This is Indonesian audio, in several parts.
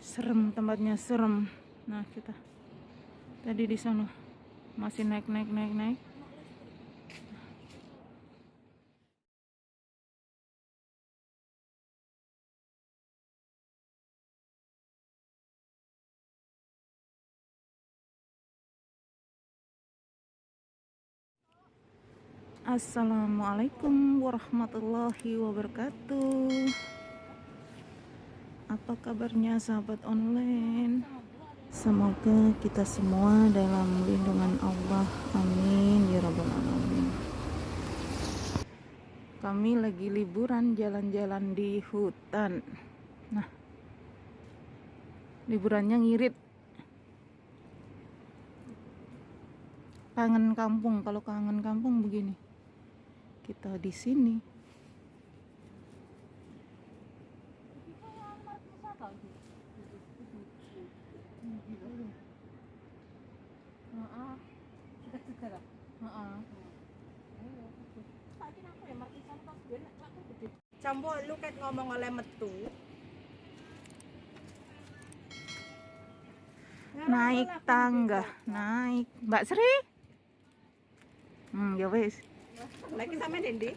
Serem, tempatnya serem. Nah, kita tadi di sana masih naik. Assalamualaikum warahmatullahi wabarakatuh. Apa kabarnya sahabat online? Semoga kita semua dalam lindungan Allah. Amin ya rabbal alamin. Kami lagi liburan jalan-jalan di hutan. Nah, liburannya ngirit. Kangen kampung. Kalau kangen kampung begini. Kita di sini. Cambo lu ket ngomong oleh metu. Naik tangga, naik. Mbak Sri? Ya wis. Lagi sama Dendi.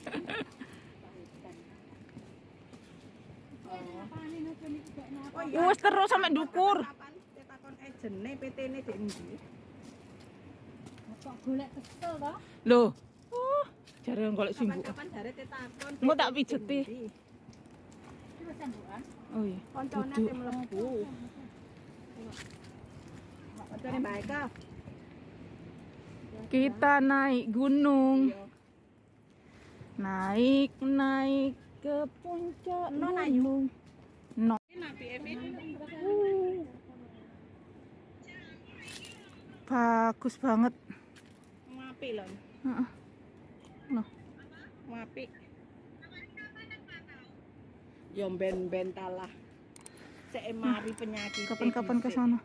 Wes terus sampai dukur. Takon ejene PT-ne Dendi. Kok golek kesel toh? Loh. Jare golek simbuk. Kapan jare tetakon. Engko tak pijeti. Terus sambukan. Oh iya. Koncone Duduk. tim mlebu. Koncone Mbak Eka. Kita naik gunung. Naik ke puncak gunung. No. Nabi Evin. Bagus banget. Ngapi lho. Heeh. Noh. Ngapi. Yo ben-ben talah. Sek mari penyakit. Kapan-kapan ke sana.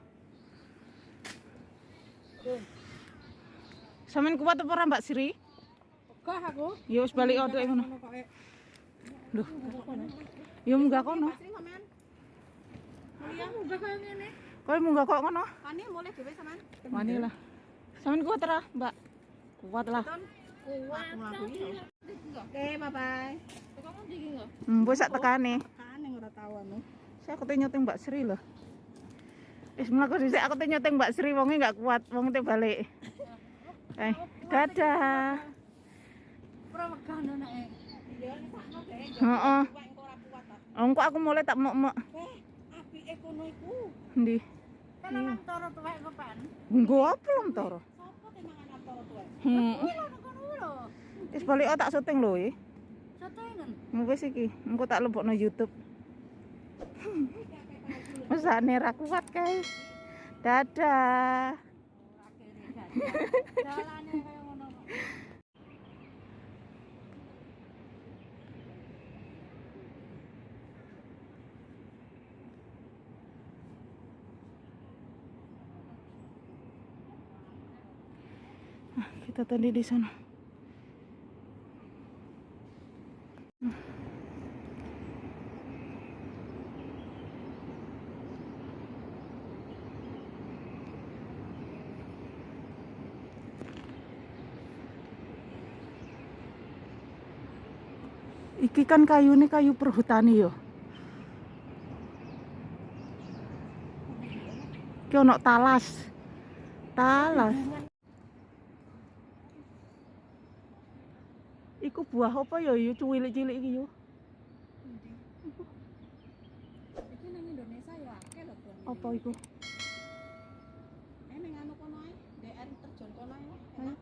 Sampeyan kuat apa ora Mbak Sri? Kok aku? Ya wis balik odo ngono. Loh. Ya munggah kono. Pasti sampean. Mulia munggah kaya ngene. Kowe munggah kok ngono? Pani mulai dhewe sampean. Wani lah. Sampeyan kuat ora, Mbak? Kuat lah. Kuat. Oke, bye-bye. Kamu iki enggak? Wis sak tekane. Kan yang ora tahu anu. Saya aku nyoteng Mbak Sri loh. Mlaku dhisik aku nyoteng Mbak Sri wonge enggak kuat, wong te balik. Dadah. Ora megah anake. Ya sakno deh. Heeh. Kuwi engko ora kuat ta. Engko aku mulai tak mok-mok. Apike kono iku. Ndi? Kan nang toro tuwek kepan. Nggo apa lho toro? Sopo te mangan antara tuwek? Kuwi lho kono lho. Wis balik tak syuting lho iki. Sotengen. Wis iki, engko tak lebokno YouTube. Mesane ra kuat kae. Dadah. Dalane kaya ngono. Kita tadi di sana. Iki kan kayune kayu perhutani yo. Ki ono talas. Talas. Iku buah apa ya yo cilik-cilik iki yo? Iki nang Indonesia ya akeh lho, Bang. Apa iku? Ning anu kono ae, DR terjun kono ae. Hah?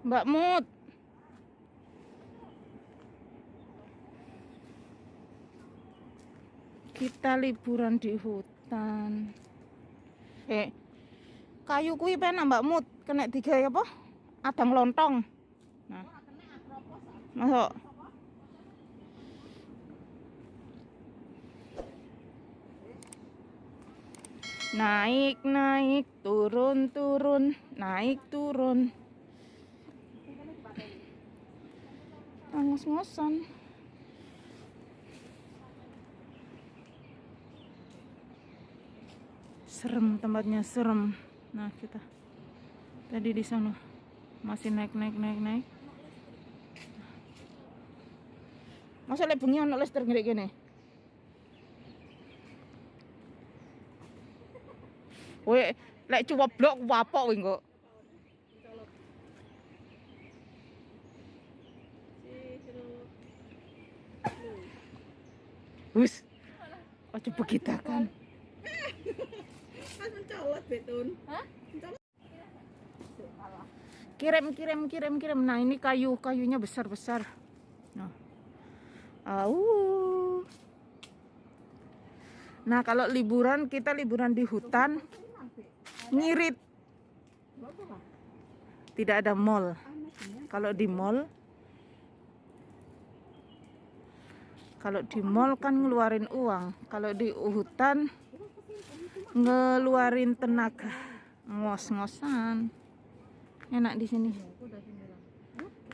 Mbak Mut. Kita liburan di hutan. hutan. Kayu kuwi penak mbakmu kena digawe apa? Adang lontong. Nah. Masuk. Naik, naik, turun, turun, naik, turun. Ngos-ngosan. Serem, tempatnya serem. Nah, kita tadi di sana masih naik. Masa lek bengi ono listrik ngene kene? Weh, lek cuwoblok wapok kuwi kok. Wis. Aja begitakan. Mas mencolot betun. Hah? Kirim. Nah, ini kayunya besar-besar. Nah. Nah, kalau liburan kita liburan di hutan ngirit. Tidak ada mall. Kalau di mall kan ngeluarin uang. Kalau di hutan ngeluarin tenaga. Ngos-ngosan. Enak di sini.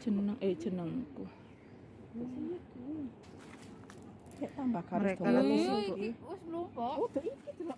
Jenengku. Kayak tambah garis Mereka dalam lagi isi. sibuk. Wis mlumpuk. Oh, iki delok